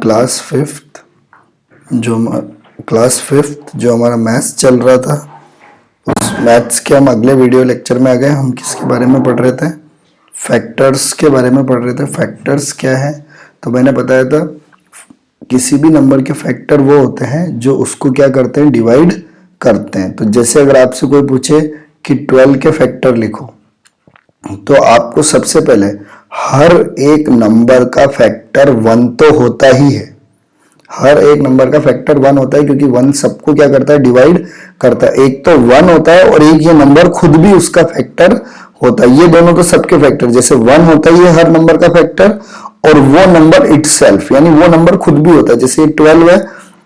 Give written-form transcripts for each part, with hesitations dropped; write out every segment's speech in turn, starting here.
Class fifth जो हमारा maths चल रहा था, उस मैथ्स के हम अगले वीडियो लेक्चर में आ गए। हम किसके बारे में पढ़ रहे थे? फैक्टर्स के बारे में पढ़ रहे थे। फैक्टर्स क्या है? तो मैंने बताया था किसी भी नंबर के फैक्टर वो होते हैं जो उसको क्या करते हैं, डिवाइड करते हैं। तो जैसे अगर आपसे कोई पूछे कि 12 के फैक्टर लिखो, तो आपको सबसे पहले हर एक नंबर का फैक्टर 1 तो होता ही है। हर एक नंबर का फैक्टर 1 होता है, क्योंकि 1 सबको क्या करता है, डिवाइड करता है। एक तो 1 होता है और एक ये नंबर खुद भी उसका फैक्टर होता है। ये दोनों तो सबके फैक्टर, जैसे 1 होता ही है हर नंबर का फैक्टर, और वो नंबर इटसेल्फ यानी वो नंबर खुद भी होता है। जैसे ये 12 है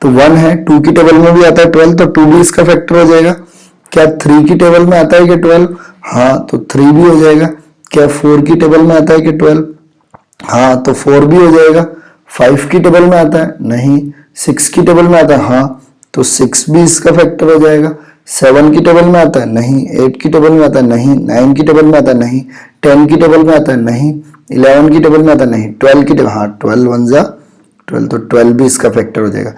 तो 1 है, 2 की टेबल में भी आता है 12, तो 2 भी इसका फैक्टर हो जाएगा। क्या 3 की टेबल में आता है कि 12? हाँ, तो 3 भी हो जाएगा। क्या 4 की टेबल में आता है कि 12? हाँ, तो 4 भी हो जाएगा। 5 की टेबल में आता है? नहीं। 6 की टेबल में आता है? हाँ, तो 6 भी इसका फैक्टर हो जाएगा। 7 की टेबल में आता है? नहीं। 8 की टेबल में आता है? नहीं। 9 की टेबल में आता है? नहीं। 10 की टेबल में आता है? नहीं। 11 की टेबल में आता है? नहीं। 12 की टेबल, हाँ, 12 1 जा 12, तो 12 भी इसका फैक्टर हो जाएगा।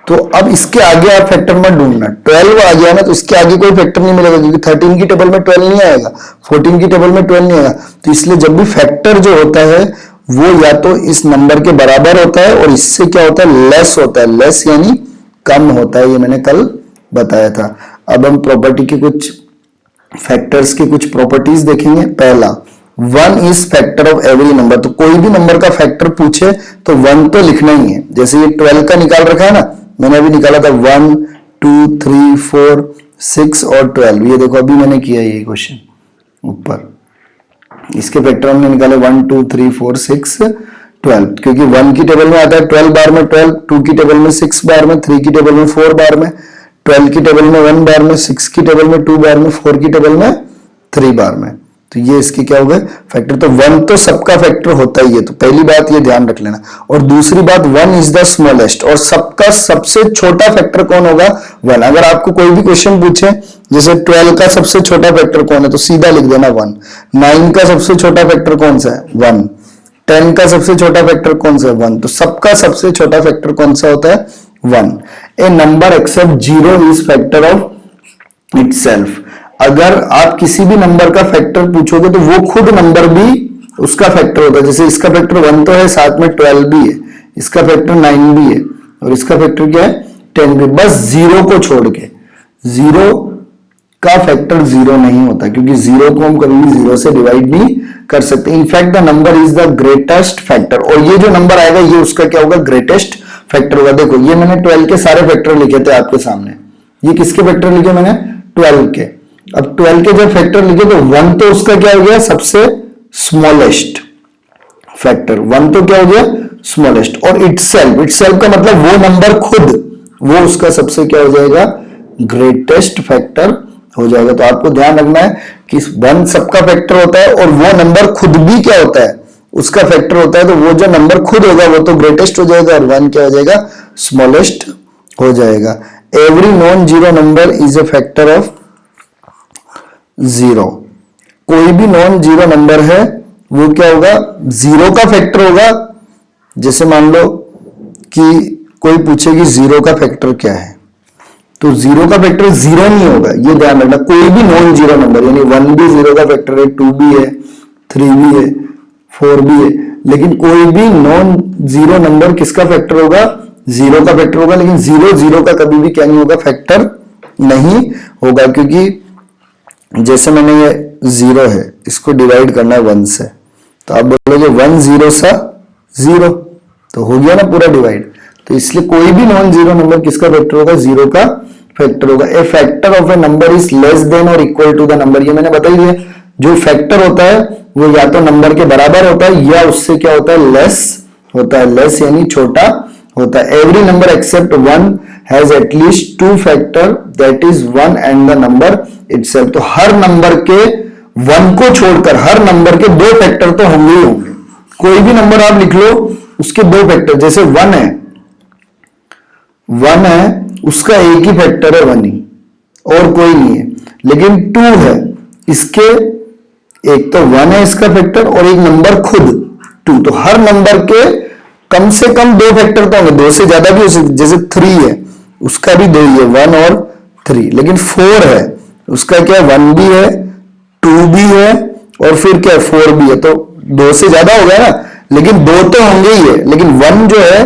तो अब इसके आगे आप फैक्टर मत ढूंढना। 12 आ गया ना, तो इसके आगे कोई फैक्टर नहीं मिलेगा, क्योंकि 13 की टेबल में 12 नहीं आएगा, 14 की टेबल में 12 नहीं आएगा। तो इसलिए जब भी फैक्टर जो होता है वो या तो इस नंबर के बराबर होता है, और इससे क्या होता है, लेस होता है। लेस यानी कम होता है, ये मैंने कल बताया था। अब हम प्रॉपर्टी के कुछ फैक्टर्स की कुछ प्रॉपर्टीज देखेंगे। पहला, 1 is factor of every number. तो कोई भी नंबर का फैक्टर पूछे तो 1 तो लिखना ही है। जैसे ये 12 का निकाल रखा है ना, मैंने अभी निकाला था 1 2 3 4 6 और 12। ये देखो अभी मैंने किया ये क्वेश्चन ऊपर, इसके फैक्टर हमने निकाले 1 2 3 4 6 12, क्योंकि 1 की टेबल में आता है 12 बार में 12, 2 की टेबल में 6 बार में, 3 की टेबल में 4 बार में, 12 की टेबल में 1 बार में, 6 की टेबल में 2 बार में, 4 की टेबल में 3 बार में। तो ये इसके क्या हो गए, फैक्टर। तो 1 तो सबका फैक्टर होता ही है, तो पहली बात ये ध्यान रख लेना। और दूसरी बात, 1 इज द स्मॉलेस्ट, और सबका सबसे छोटा फैक्टर कौन होगा, 1। अगर आपको कोई भी क्वेश्चन पूछे, जैसे 12 का सबसे छोटा फैक्टर कौन है, तो सीधा लिख देना 1। 9 का सबसे छोटा फैक्टर कौन सा है, 1। 10 का सबसे छोटा फैक्टर कौन सा है, 1। तो सबका सबसे छोटा फैक्टर कौन सा होता है, 1। A number except 0 is factor of itself. अगर आप किसी भी नंबर का फैक्टर पूछोगे तो वो खुद नंबर भी उसका फैक्टर होता है। जैसे इसका फैक्टर 1 तो है, साथ में 12 भी है, इसका फैक्टर 9 भी है, और इसका फैक्टर क्या है, 10 भी। बस 0 को छोड़ के, 0 का फैक्टर 0 नहीं होता, क्योंकि 0 को हम कभी भी 0 से डिवाइड नहीं कर सकते। In fact the number is the greatest factor, और ये जो नंबर आएगा ये उसका क्या होगा, ग्रेटेस्ट फैक्टर होगा। देखो ये मैंने 12 के सारे फैक्टर लिखे थे आपके सामने। ये किसके फैक्टर लिखे मैंने, 12 के। अब 12 के जब फैक्टर लिखे तो 1 तो उसका क्या हो गया, सबसे स्मॉलेस्ट फैक्टर। 1 तो क्या हो गया, स्मॉलेस्ट। और इटसेल्फ का मतलब वो नंबर खुद, वो उसका सबसे क्या हो जाएगा, ग्रेटेस्ट फैक्टर हो जाएगा। तो आपको ध्यान रखना है कि 1 सबका फैक्टर होता है, और वो नंबर खुद भी क्या होता है, उसका फैक्टर होता है। तो वो जो नंबर खुद होगा वो तो ग्रेटेस्ट हो जाएगा, और 1 क्या हो जाएगा, स्मॉलेस्ट हो जाएगा। Every non zero number is a factor of 0। कोई भी नॉन जीरो नंबर है वो क्या होगा, 0 का फैक्टर होगा। जैसे मान लो कि कोई पूछे कि 0 का फैक्टर क्या है, तो 0 का फैक्टर 0 नहीं होगा, ये ध्यान रखना। कोई भी नॉन जीरो नंबर, यानी 1 भी 0 का फैक्टर है, 2 भी है, 3 भी है, 4 भी है, लेकिन कोई भी नॉन जीरो नंबर किसका फैक्टर होगा, 0 का फैक्टर होगा। लेकिन 0 का कभी भी क्या नहीं होगा, फैक्टर नहीं होगा, क्योंकि जैसे मैंने ये 0 है, इसको डिवाइड करना है 1 से, तो आप बोलोगे 1 0 सा 0, तो हो गया ना पूरा डिवाइड। तो इसलिए कोई भी नॉन जीरो नंबर किसका फैक्टर होगा, 0 का फैक्टर होगा। A factor of a number is less than और इक्वल टू द नंबर, ये मैंने बता ही दिया। जो फैक्टर होता है वो या तो नंबर के बराबर होता है, या उससे क्या होता है, लेस होता है। लेस यानी छोटा होता है। Every number except 1 has at least 2 factor, that is 1 and the number itself. तो हर नंबर के 1 को छोड़कर हर नंबर के 2 फैक्टर तो होंगे ही होंगे। कोई भी नंबर आप लिख लो, उसके 2 फैक्टर, जैसे 1 है, उसका एक ही फैक्टर है 1 ही, और कोई नहीं है। लेकिन 2 है, इसके एक तो 1 है इसका फैक्टर, और एक नंबर खुद 2। तो हर नंबर के कम से कम 2 फैक्टर तो होंगे, 2 से ज्यादा भी हो सकते, जैसे 3 है उसका भी 2 ही है, 1 और 3, लेकिन 4 है उसका क्या है, 1 भी है 2 भी है और फिर क्या है 4 भी है, तो 2 से ज्यादा हो गया ना, लेकिन 2 तो होंगे ही है, लेकिन 1 जो है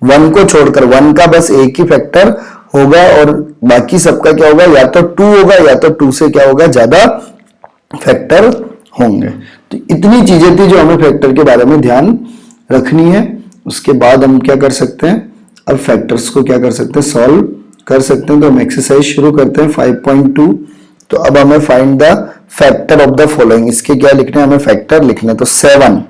1 को छोड़कर 1 का बस एक ही फैक्टर होगा और बाकी सबका क्या होगा, या तो 2 होगा या तो 2 से क्या होगा ज्यादा फैक्टर होंगे। तो इतनी चीजें थी जो हमें फैक्टर के बारे में ध्यान रखनी है। उसके बाद हम क्या कर सकते हैं, अब फैक्टर्स को क्या कर सकते हैं, सॉल्व कर सकते हैं। तो हम एक्सरसाइज शुरू करते हैं 5.2। तो अब हमें find the factor of the following, इसके क्या लिखना है, हमें फैक्टर लिखना है। तो 7,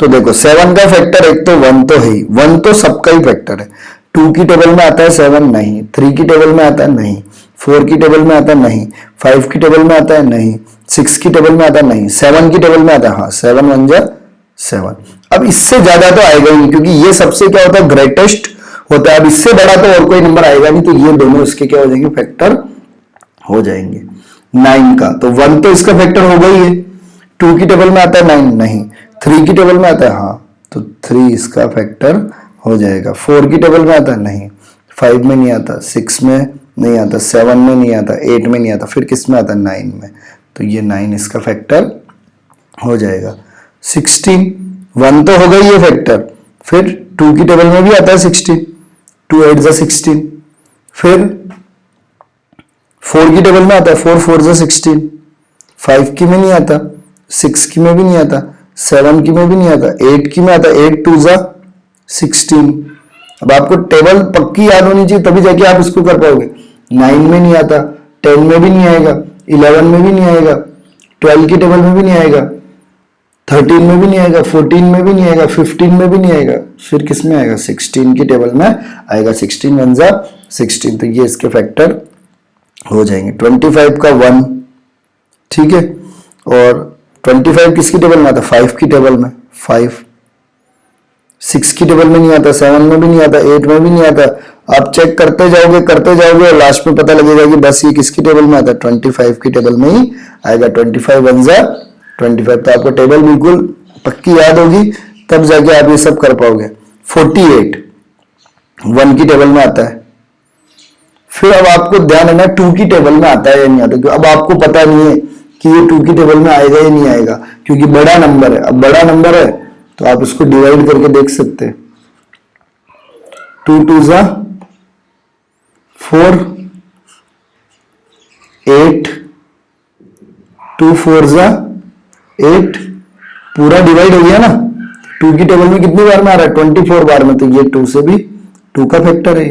तो देखो 7 का फैक्टर एक तो 1 तो है ही, 1 तो सबका ही फैक्टर है। 2 की टेबल में आता है 7 नहीं, 3 की टेबल में आता है नहीं, 4 की टेबल में आता है नहीं, 5 की टेबल में आता है नहीं, 6 की टेबल में आता है नहीं, 7 की टेबल में आता है, हाँ 7 1 जा 7। अब इससे ज्यादा तो आएगा ही नहीं, क्योंकि ये सबसे क्या होता है, ग्रेटेस्ट होता है। अब इससे बड़ा तो और कोई नंबर आएगा नहीं, तो ये दोनों इसके क्या हो जाएंगे, फैक्टर हो जाएंगे। 9 का तो 1 तो इसका फैक्टर होगा ही है, 2 की टेबल में आता है 9 नहीं, 3 की टेबल में आता है हाँ, तो 3 इसका फैक्टर हो जाएगा। 4 की टेबल में आता है नहीं, 5 में नहीं आता, 6 में नहीं आता, 7 में नहीं आता, 8 में नहीं आता, फिर किस में आता है, 9 में, तो ये 9 इसका फैक्टर हो जाएगा। 16, 1 तो होगा ही ये फैक्टर, फिर 2 की टेबल में भी आता है 16, 2 8 जा 16, फिर 4 की टेबल में आता है 4 4 जा 16, 5 की में नहीं आता, 6 की में भी नहीं आता, 7 की में भी नहीं आता, 8 की में आता, 8 2 जा 16। अब आपको टेबल पक्की याद होनी चाहिए, तभी जाके आप इसको कर पाओगे। 9 में नहीं आता, 10 में भी नहीं आएगा, 11 में भी नहीं आएगा, 12 की टेबल में भी नहीं आएगा, 13 में भी नहीं आएगा, 14 में भी नहीं आएगा, 15 में भी नहीं आएगा, फिर किस में आएगा, 16 की टेबल में आएगा। 16 1 जा 16, तो ये इसके फैक्टर हो जाएंगे। 25 का 1, ठीक है, और 25 किसकी टेबल में आता, 5 की टेबल में 5, 6 की टेबल में नहीं आता, 7 में भी नहीं आता, 8 में भी नहीं आता। आप चेक करते जाओगे और लास्ट में पता लगेगा कि बस ये किसकी टेबल में आता है, 25 की टेबल में ही आएगा। 25 1 जा 25, तो आपको टेबल बिल्कुल पक्की याद होगी, तब जाके आप ये सब कर पाओगे। 48 1 की टेबल में आता है, फिर अब आपको ध्यान देना 2 की टेबल में आता है या नहीं आता, क्योंकि अब आपको पता नहीं है कि ये 2 की टेबल में आएगा या नहीं आएगा, क्योंकि बड़ा नंबर है। अब बड़ा नंबर है तो आप इसको डिवाइड करके देख सकते हैं। 2 2 जा 4, 8, 2 4 जा 8, पूरा डिवाइड हो गया ना। 2 की टेबल में कितनी बार में आ रहा है, 24 बार में, तो ये 2 से भी 2 का फैक्टर है।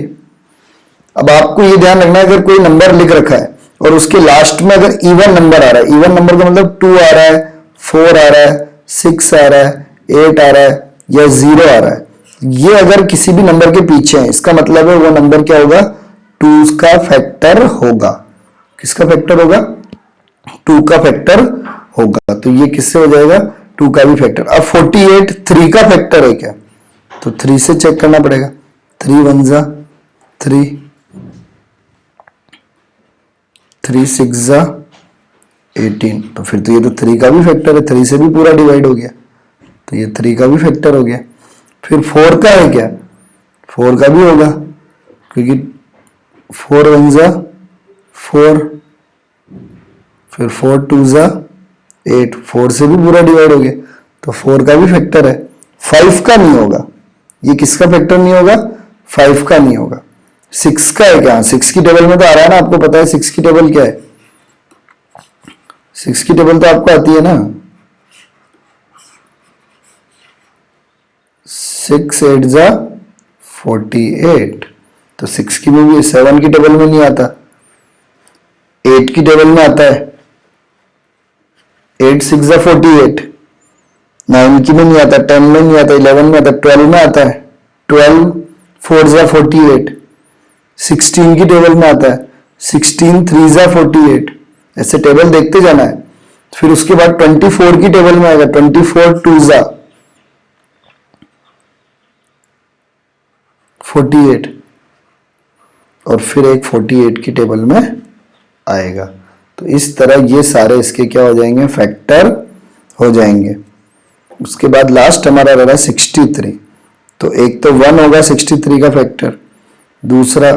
अब आपको ये ध्यान रखना है, अगर कोई नंबर लिख रखा है और उसके लास्ट में अगर इवन नंबर आ रहा है, इवन नंबर का मतलब 2 आ रहा है, 4 आ रहा है, 6 आ रहा है, 8 आ रहा है या 0 आ रहा है, ये अगर किसी भी नंबर के पीछे है, इसका मतलब है वो नंबर क्या होगा, 2 का फैक्टर होगा। किसका फैक्टर होगा, 2 का फैक्टर होगा। तो ये किससे हो जाएगा, 2 का भी फैक्टर। अब 48 3 का फैक्टर है क्या, तो 3 से चेक करना पड़ेगा। 3 1 जा 3, 3 6 जा 18, तो फिर तो ये तो 3 का भी फैक्टर है, 3 से भी पूरा डिवाइड हो गया, तो ये 3 का भी फैक्टर हो गया। फिर 4 का है क्या, 4 का भी होगा, क्योंकि 4 1 जा 4, फिर 4 2 जा 8, 4 से भी पूरा डिवाइड हो गया, तो 4 का भी फैक्टर है। 5 का नहीं होगा, ये किसका फैक्टर नहीं होगा, 5 का नहीं होगा। 6 का है क्या, 6 की टेबल में तो आ रहा है ना, आपको पता है 6 की टेबल क्या है, 6 की टेबल तो आपको आती है ना, 6 8 जा 48, तो 6 की में भी, 7 की टेबल में नहीं आता, 8 की टेबल में आता है, 8 6 जा 48, 9 की में नहीं आता, 10 में नहीं आता, 11 में आता, 12 में आता है, 12 4 जा 48, 16 की टेबल में आता है, 16 3 जा 48, ऐसे टेबल देखते जाना है। फिर उसके बाद 24 की टेबल में आएगा, 24 2 जा 48, और फिर एक 48 की टेबल में आएगा। तो इस तरह ये सारे इसके क्या हो जाएंगे, फैक्टर हो जाएंगे। उसके बाद लास्ट हमारा रहा 63, तो एक तो 1 होगा 63 का फैक्टर, दूसरा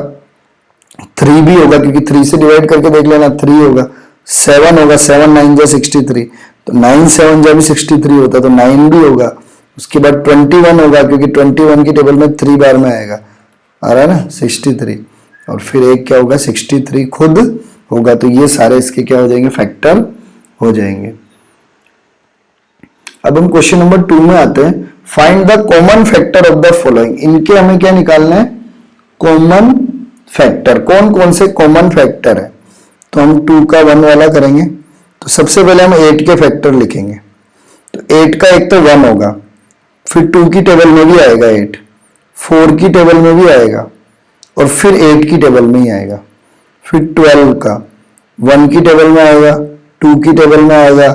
3 भी होगा क्योंकि 3 से डिवाइड करके देख लेना, 3 होगा, 7 होगा, 7 9 जा 63, तो 9 7 जा भी 63 होता, तो 9 भी होगा। उसके बाद 21 होगा क्योंकि 21 की टेबल में 3 बार में आएगा, आ रहा है ना 63, और फिर एक क्या होगा 63 खुद होगा। तो ये सारे इसके क्या हो जाएंगे, फैक्टर हो जाएंगे। अब हम क्वेश्चन नंबर 2 में आते हैं। Find the common factor of the following. इनके हमें क्या निकालना है, कॉमन फैक्टर। कौन कौन से कॉमन फैक्टर है, तो हम 2 का 1 वाला करेंगे। तो सबसे पहले हम 8 के फैक्टर लिखेंगे। तो 8 का एक तो 1 होगा, फिर 2 की टेबल में भी आएगा 8, 4 की टेबल में भी आएगा, और फिर 8 की टेबल में ही आएगा। फिर 12 का 1 की टेबल में आएगा, 2 की टेबल में आएगा,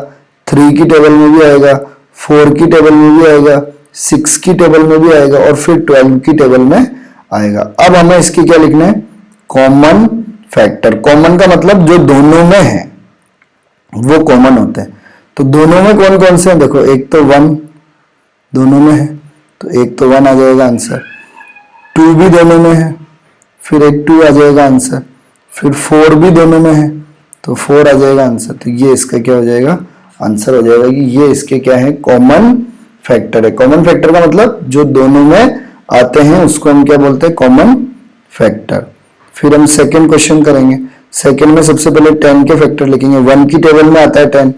3 की टेबल में भी आएगा, 4 की टेबल में भी आएगा, 6 की टेबल में भी आएगा, और फिर 12 की टेबल में आएगा। अब हमें इसकी क्या लिखना है, कॉमन फैक्टर। कॉमन का मतलब जो दोनों में है वो कॉमन होते हैं। तो दोनों में कौन कौन से हैं, देखो एक तो 1 दोनों में है, तो एक तो 1 आ जाएगा आंसर। 2 भी दोनों में है, फिर एक 2 आ जाएगा आंसर। फिर 4 भी दोनों में है, तो 4 आ जाएगा आंसर। तो ये इसका क्या हो जाएगा, आंसर हो जाएगा कि ये इसके क्या है, कॉमन फैक्टर है। कॉमन फैक्टर का मतलब जो दोनों में आते हैं उसको हम क्या बोलते हैं, कॉमन फैक्टर। फिर हम सेकंड क्वेश्चन करेंगे। सेकंड में सबसे पहले 10 के फैक्टर लिखेंगे। 1 की टेबल में आता है 10,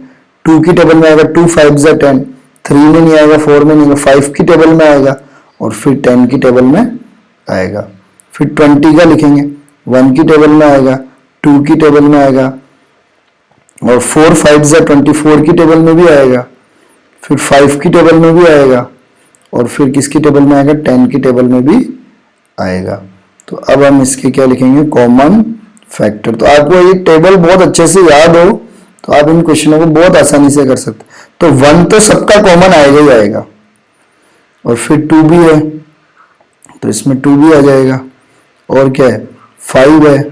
2 की टेबल में आएगा 2 5 जा 10, 3 में नहीं आएगा, 4 में नहीं आएगा, 5 की टेबल में आएगा, और फिर 10 की टेबल में आएगा। फिर 20 का लिखेंगे, 1 की टेबल में आएगा, 2 की टेबल में आएगा, और 4 5 जा 24 की टेबल में भी आएगा, फिर 5 की टेबल में भी आएगा, और फिर किसकी टेबल में आएगा, 10 की टेबल में भी आएगा। तो अब हम इसके क्या लिखेंगे, कॉमन फैक्टर। तो आपको ये टेबल बहुत अच्छे से याद हो तो आप इन क्वेश्चनों को बहुत आसानी से कर सकते। तो 1 तो सबका कॉमन आएगा ही आएगा, और फिर 2 भी है तो इसमें 2 भी आ जाएगा, और क्या है 5 है,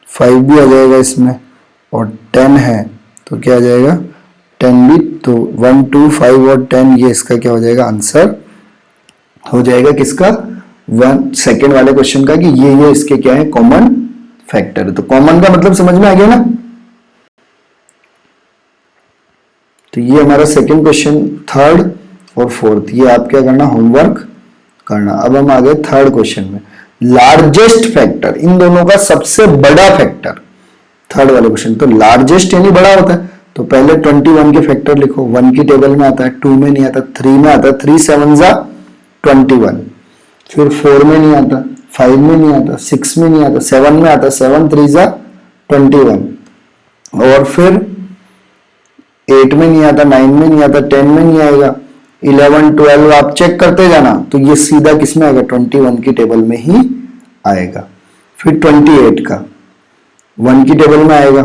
5 भी आ जाएगा इसमें, और 10 है तो क्या आ जाएगा 10 भी। तो 1 2 5 और 10 ये इसका क्या हो जाएगा, आंसर हो जाएगा किसका, 1 सेकेंड वाले क्वेश्चन का, कि ये इसके क्या है, कॉमन फैक्टर है। तो कॉमन का मतलब समझ में आ गया ना। तो ये हमारा सेकेंड क्वेश्चन, थर्ड और फोर्थ, ये आप क्या करना, होमवर्क करना। अब हम आ गए थर्ड क्वेश्चन में, लार्जेस्ट फैक्टर, इन दोनों का सबसे बड़ा फैक्टर, थर्ड वाले क्वेश्चन। तो लार्जेस्ट यानी बड़ा होता है, तो पहले 21 के फैक्टर लिखो। 1 की टेबल में आता है, 2 में नहीं आता, 3 में आता है, 3 7 जा 21, फिर 4 में नहीं आता, 5 में नहीं आता, 6 में नहीं आता, 7 में आता, 7 3 जा 21, और फिर 8 में नहीं आता, 9 में नहीं आता, 10 में नहीं आएगा, 11 12 आप चेक करते जाना। तो ये सीधा किसमें आएगा, 21 की टेबल में ही आएगा। फिर 28 का 1 की टेबल में आएगा,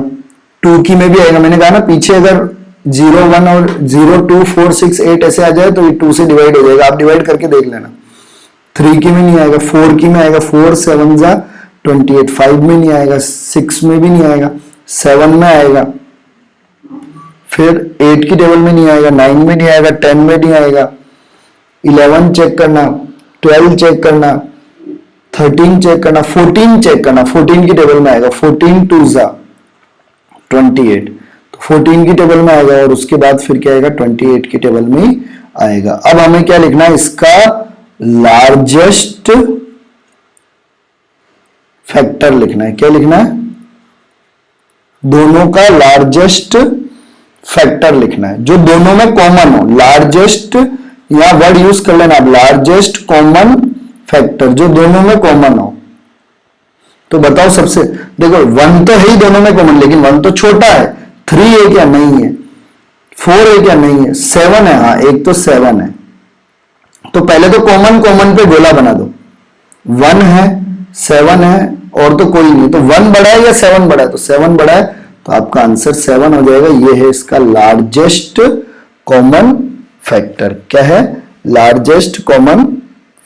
2 की में भी आएगा। मैंने कहा ना पीछे अगर 0 1 और 0 2 4 6 8 ऐसे आ जाए तो ये 2 से डिवाइड हो जाएगा, आप डिवाइड करके देख लेना। 3 की में नहीं आएगा, 4 की में आएगा, 4 7 जा 28, 5 में नहीं आएगा, 6 में भी नहीं आएगा, 7 में आएगा, फिर 8 की टेबल में नहीं आएगा, 9 में नहीं आएगा, 10 में नहीं आएगा, 11 चेक करना, 12 चेक करना, 13 चेक करना, 14 चेक करना, 14 की टेबल में आएगा, 14 2 जा 28, तो 14 की टेबल में आएगा, और उसके बाद फिर क्या आएगा, 28 की टेबल में ही आएगा। अब हमें क्या लिखना है, इसका लार्जेस्ट फैक्टर लिखना है। क्या लिखना है, दोनों का लार्जेस्ट फैक्टर लिखना है, जो दोनों में कॉमन हो। लार्जेस्ट, यहां वर्ड यूज कर लेना आप, लार्जेस्ट कॉमन फैक्टर, जो दोनों में कॉमन हो। तो बताओ सबसे, देखो 1 तो है ही दोनों में कॉमन, लेकिन 1 तो छोटा है, 3 है क्या, नहीं है, 4 है क्या, नहीं है, 7 है, हाँ एक तो 7 है। तो पहले तो कॉमन कॉमन पे गोला बना दो, 1 है 7 है और तो कोई नहीं, तो 1 बड़ा है या 7 बड़ा है, तो 7 बड़ा है, तो आपका आंसर 7 हो जाएगा। ये है इसका लार्जेस्ट कॉमन फैक्टर। क्या है, लार्जेस्ट कॉमन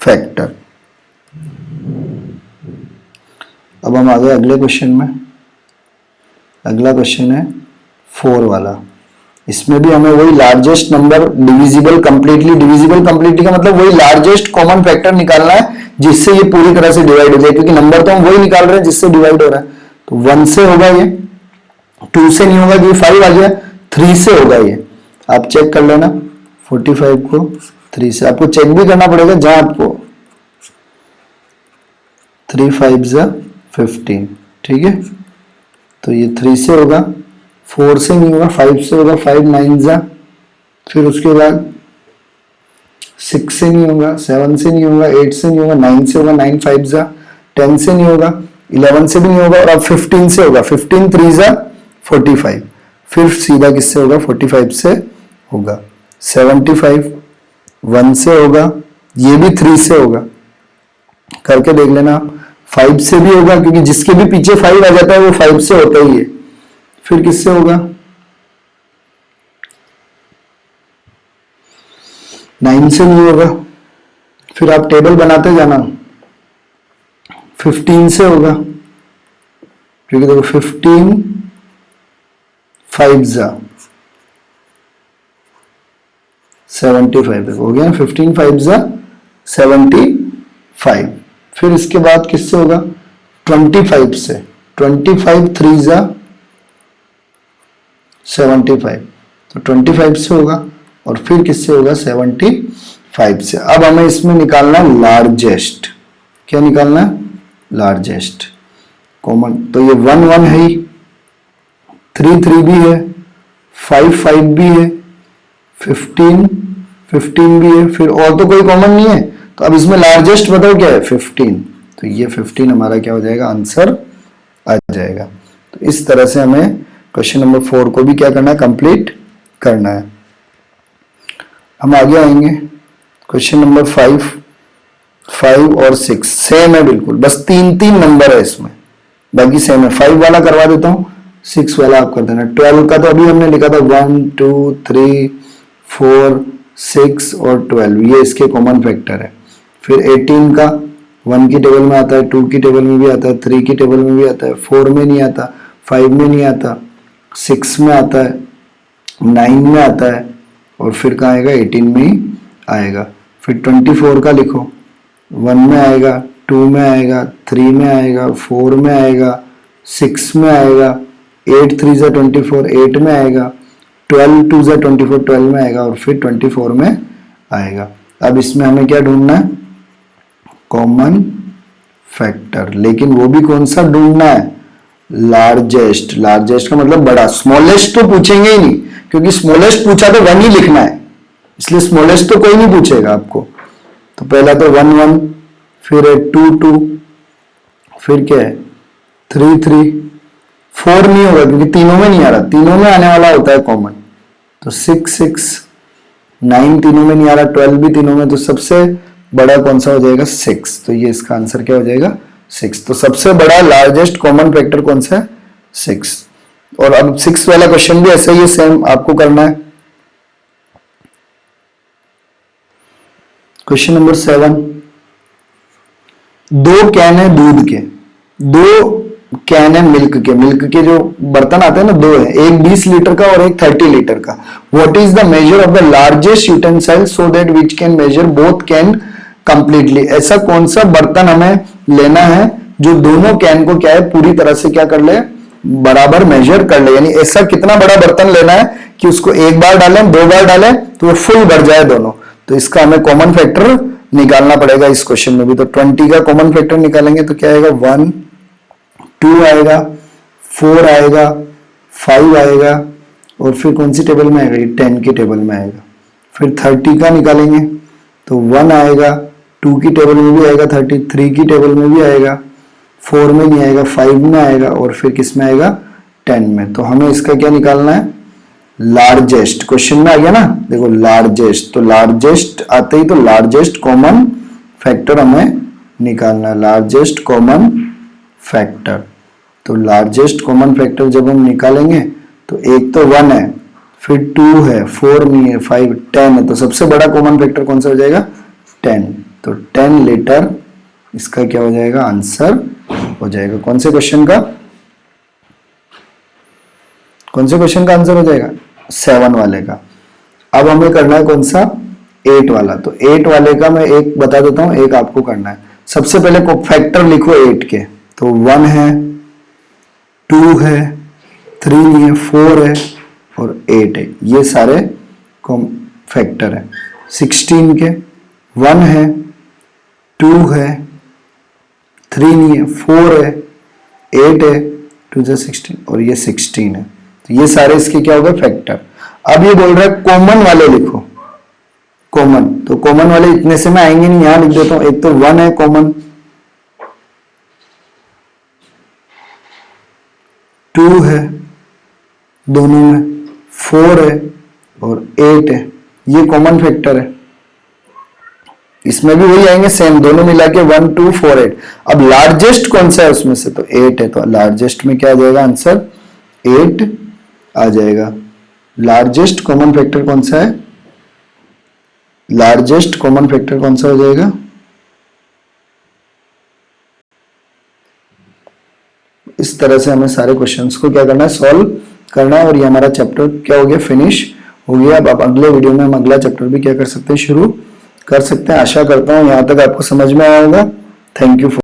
फैक्टर। अब हम आ गए अगले क्वेश्चन में। अगला क्वेश्चन है 4 वाला। इसमें भी हमें वही लार्जेस्ट नंबर डिविजिबल कंप्लीटली का मतलब वही लार्जेस्ट कॉमन फैक्टर निकालना है जिससे ये पूरी तरह से डिवाइड हो जाए, क्योंकि नंबर तो हम वही निकाल रहे हैं जिससे डिवाइड हो रहा है। तो 1 से होगा ये, 2 से नहीं होगा ये 5 आ गया, 3 से होगा ये, आप चेक कर लेना 45 को 3 से। आपको चेक भी करना पड़ेगा जहां आपको 3 5 जा 15, ठीक है। तो ये 3 से होगा, 4 से नहीं होगा, 5 से होगा, 5 9 जा, फिर उसके बाद 6 से नहीं होगा, 7 से नहीं होगा, 8 से नहीं होगा, 9 से होगा, 9 5 जा, 10 से नहीं होगा, 11 से भी नहीं होगा, और अब 15 से होगा, 15 3 जा 45, फिर सीधा किससे होगा 45 से होगा, 75 1 से होगा, ये भी 3 से होगा, करके देख लेना आप। 5 से भी होगा क्योंकि जिसके भी पीछे 5 आ जाता है वो 5 से होता ही है। फिर किससे होगा 9 से नहीं होगा, फिर आप टेबल बनाते जाना, 15 से होगा क्योंकि देखो 15 5 जा 75 हो गया, 15 5 जा 75। फिर इसके बाद किससे होगा 25 से, 25 3 जा 75, तो 25 से होगा, और फिर किससे होगा 75 से। अब हमें इसमें निकालना है लार्जेस्ट, क्या निकालना है लार्जेस्ट कॉमन। तो ये 1 1 है ही, 3 3 भी है, 5 5 भी है, 15 15 भी है, फिर और तो कोई कॉमन नहीं है। तो अब इसमें लार्जेस्ट बताओ क्या है 15, तो ये 15 हमारा क्या हो जाएगा आंसर आ जाएगा। तो इस तरह से हमें क्वेश्चन नंबर 4 को भी क्या करना है कंप्लीट करना है। हम आगे आएंगे क्वेश्चन नंबर 5 और 6 सेम है बिल्कुल, बस 3 नंबर है इसमें, बाकी सेम है। 5 वाला करवा देता हूं, 6 वाला आप कर देना। 12 का तो अभी हमने लिखा था 1 2 3 4 6 और 12, ये इसके कॉमन फैक्टर है। फिर 18 का 1 की टेबल में आता है, 2 की टेबल में भी आता है, 3 की टेबल में भी आता है, 4 में नहीं आता, 5 में नहीं आता, 6 में आता है, 9 में आता है, और फिर कहाँ आएगा 18 में ही आएगा। फिर 24 का लिखो, 1 में आएगा, 2 में आएगा, 3 में आएगा, 4 में आएगा, 6 में आएगा, 8 3 जा 24 8 में आएगा, 12 2 जा 24 12 में आएगा, और फिर 24 में आएगा। अब इसमें हमें क्या ढूंढना है कॉमन फैक्टर, लेकिन वो भी कौन सा ढूंढना है लार्जेस्ट। लार्जेस्ट का मतलब बड़ा, स्मॉलेस्ट तो पूछेंगे ही नहीं, क्योंकि स्मॉलेस्ट पूछा तो 1 ही लिखना है, इसलिए स्मॉलेस्ट तो कोई नहीं पूछेगा आपको। तो पहला तो 1 1, फिर है 2 2, फिर क्या है 3 3, 4 नहीं होगा क्योंकि तीनों में नहीं आ रहा, तीनों में आने वाला होता है कॉमन। तो 6 6, 9 तीनों में नहीं आ रहा, 12 भी तीनों में, तो सबसे बड़ा कौन सा हो जाएगा 6। तो ये इसका आंसर क्या हो जाएगा 6। तो सबसे बड़ा लार्जेस्ट कॉमन फैक्टर कौन सा है 6। और अब 6 वाला क्वेश्चन भी ऐसा ही है, सेम आपको करना है। क्वेश्चन नंबर 7, 2 कैन है दूध के, 2 कैन है मिल्क के जो बर्तन आते हैं ना 2 है, एक 20 लीटर का और एक 30 लीटर का। What is the measure of the largest utensil so that which can measure both can completely. ऐसा कौन सा बर्तन हमें लेना है जो दोनों कैन को क्या है पूरी तरह से क्या कर ले बराबर मेजर कर ले, यानी ऐसा कितना बड़ा बर्तन लेना है कि उसको एक बार डालें 2 बार डालें तो वो फुल भर जाए दोनों। तो इसका हमें कॉमन फैक्टर निकालना पड़ेगा इस क्वेश्चन में भी। तो 20 का कॉमन फैक्टर निकालेंगे तो क्या आएगा 1 2 आएगा, 4 आएगा, 5 आएगा, और फिर कौन सी टेबल में आएगा ये 10 की टेबल में आएगा। फिर 30 का निकालेंगे तो 1 आएगा, 2 की टेबल में भी आएगा 30, 3 की टेबल में भी आएगा, 4 में नहीं आएगा, 5 में आएगा, और फिर किस में आएगा 10 में। तो हमें इसका क्या निकालना है लार्जेस्ट। क्वेश्चन में आ गया ना, देखो लार्जेस्ट, तो लार्जेस्ट आते ही तो लार्जेस्ट कॉमन फैक्टर हमें निकालना है, लार्जेस्ट कॉमन फैक्टर। तो लार्जेस्ट कॉमन फैक्टर जब हम निकालेंगे तो एक तो 1 है, फिर 2 है, 4 नहीं है, 5 10 है, तो सबसे बड़ा कॉमन फैक्टर कौन सा हो जाएगा 10। तो 10 लीटर इसका क्या हो जाएगा आंसर हो जाएगा। कौन से क्वेश्चन का आंसर हो जाएगा 7 वाले का। अब हमें करना है कौन सा, 8 वाला। तो 8 वाले का मैं एक बता देता हूं, एक आपको करना है। सबसे पहले फैक्टर लिखो 8 के, तो 1 है, 2 है, 3 है, 4 है और 8 है, ये सारे फैक्टर है। 16 के 1 है, 2 है, 3 नहीं है, 4 है, 8 है, 2 जा 16 और ये 16 है। तो ये सारे इसके क्या हो गए, फैक्टर। अब ये बोल रहा है कॉमन वाले लिखो, कॉमन। तो कॉमन वाले इतने से में आएंगे नहीं, यहां लिख देता हूं। एक तो 1 है कॉमन, 2 है दोनों में, 4 है और 8 है, ये कॉमन फैक्टर है। इसमें भी वही आएंगे सेम, दोनों मिला के 1 2 4 8। अब लार्जेस्ट कौन सा है उसमें से, तो 8 है, तो लार्जेस्ट में क्या आ जाएगा आंसर, 8 आ जाएगा। लार्जेस्ट कॉमन फैक्टर कौन सा है, लार्जेस्ट कॉमन फैक्टर कौन सा हो जाएगा, इस तरह से हमें सारे क्वेश्चंस को क्या करना है, सॉल्व करना है। और ये हमारा चैप्टर क्या हो गया, फिनिश हो गया। अब आप अगले वीडियो में हम अगला चैप्टर भी क्या कर सकते हैं, शुरू कर सकते हैं। आशा करता हूं यहां तक आपको समझ में आया होगा। Thank you for